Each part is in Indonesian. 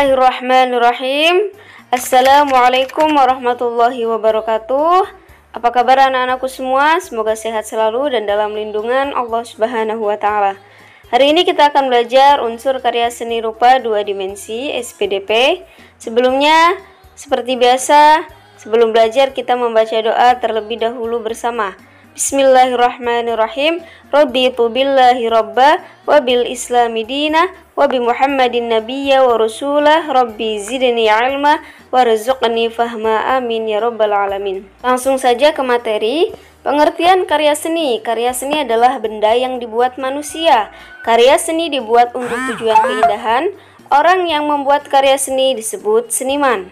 Bismillahirrahmanirrahim. Assalamualaikum warahmatullahi wabarakatuh. Apa kabar anak-anakku semua? Semoga sehat selalu dan dalam lindungan Allah Subhanahu wa Ta'ala. Hari ini kita akan belajar unsur karya seni rupa 2 dimensi (SPDP). Sebelumnya, seperti biasa, sebelum belajar kita membaca doa terlebih dahulu bersama. Bismillahirrahmanirrahim. Raditu billahi rabba wa bil islami dina wa bi Muhammadin nabiyya wa rasulah. Rabbi zidni ilma warzuqni fahma, amin ya rabbal alamin. Langsung saja ke materi. Pengertian karya seni. Karya seni adalah benda yang dibuat manusia. Karya seni dibuat untuk tujuan keindahan. Orang yang membuat karya seni disebut seniman.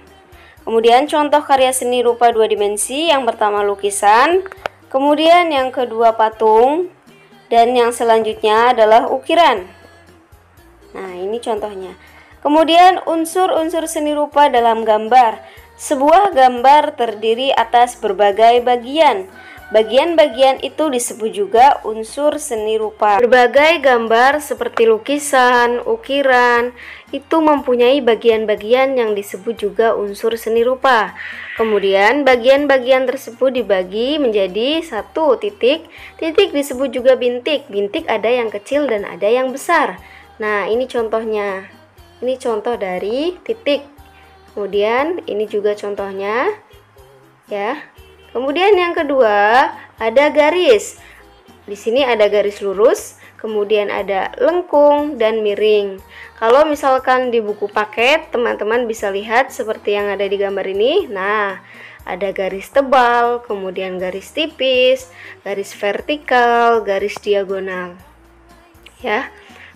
Kemudian contoh karya seni rupa 2 dimensi. Yang pertama lukisan, kemudian yang kedua patung, dan yang selanjutnya adalah ukiran. Nah, ini contohnya. Kemudian unsur-unsur seni rupa dalam gambar. Sebuah gambar terdiri atas berbagai bagian. Bagian-bagian itu disebut juga unsur seni rupa. Berbagai gambar seperti lukisan, ukiran, itu mempunyai bagian-bagian yang disebut juga unsur seni rupa. Kemudian bagian-bagian tersebut dibagi menjadi satu titik. Titik disebut juga bintik. Bintik ada yang kecil dan ada yang besar. Nah, ini contohnya. Ini contoh dari titik. Kemudian ini juga contohnya, ya. Kemudian yang kedua ada garis. Di sini ada garis lurus, kemudian ada lengkung dan miring. Kalau misalkan di buku paket, teman-teman bisa lihat seperti yang ada di gambar ini. Nah, ada garis tebal, kemudian garis tipis, garis vertikal, garis diagonal. Ya.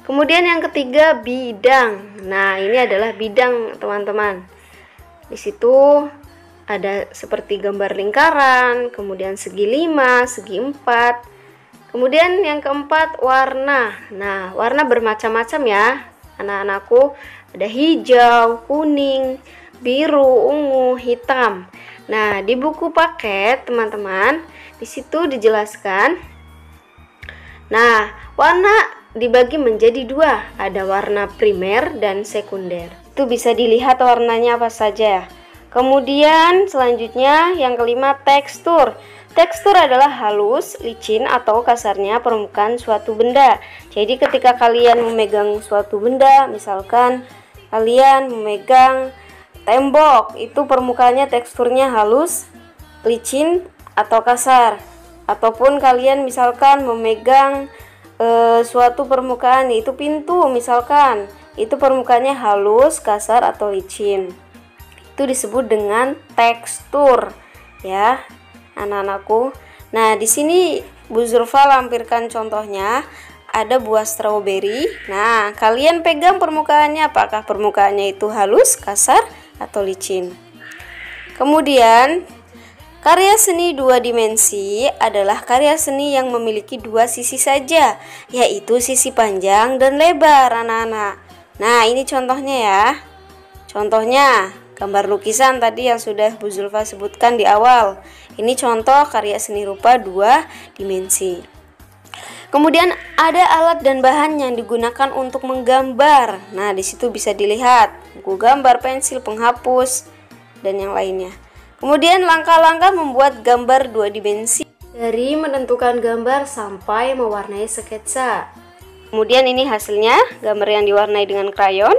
Kemudian yang ketiga bidang. Nah, ini adalah bidang, teman-teman. Di situ ada seperti gambar lingkaran, kemudian segi 5, segi 4. Kemudian yang keempat warna. Nah, warna bermacam-macam ya, anak-anakku. Ada hijau, kuning, biru, ungu, hitam. Nah, di buku paket, teman-teman, di situ dijelaskan. Nah, warna dibagi menjadi 2. Ada warna primer dan sekunder. Itu bisa dilihat warnanya apa saja. Kemudian selanjutnya yang kelima tekstur. Tekstur adalah halus, licin atau kasarnya permukaan suatu benda. Jadi ketika kalian memegang suatu benda, misalkan kalian memegang tembok, itu permukaannya teksturnya halus, licin atau kasar. Ataupun kalian misalkan memegang suatu permukaan, yaitu pintu misalkan, itu permukaannya halus, kasar atau licin. Itu disebut dengan tekstur, ya, anak-anakku. Nah, di sini Bu Zulfa lampirkan contohnya. Ada buah stroberi. Nah, kalian pegang permukaannya, apakah permukaannya itu halus, kasar, atau licin? Kemudian, karya seni 2 dimensi adalah karya seni yang memiliki 2 sisi saja, yaitu sisi panjang dan lebar, anak-anak. Nah, ini contohnya ya. Contohnya gambar lukisan tadi yang sudah Bu Zulfa sebutkan di awal. Ini contoh karya seni rupa 2 dimensi. Kemudian ada alat dan bahan yang digunakan untuk menggambar. Nah, di situ bisa dilihat buku gambar, pensil, penghapus, dan yang lainnya. Kemudian langkah-langkah membuat gambar 2 dimensi. Dari menentukan gambar sampai mewarnai sketsa. Kemudian ini hasilnya, gambar yang diwarnai dengan krayon.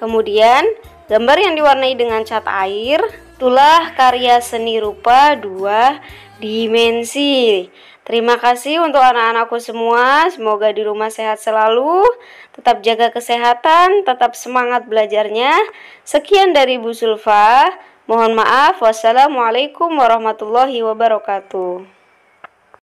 Kemudian gambar yang diwarnai dengan cat air. Itulah karya seni rupa 2 dimensi. Terima kasih untuk anak-anakku semua. Semoga di rumah sehat selalu. Tetap jaga kesehatan, tetap semangat belajarnya. Sekian dari Bu Zulfa. Mohon maaf. Wassalamualaikum warahmatullahi wabarakatuh.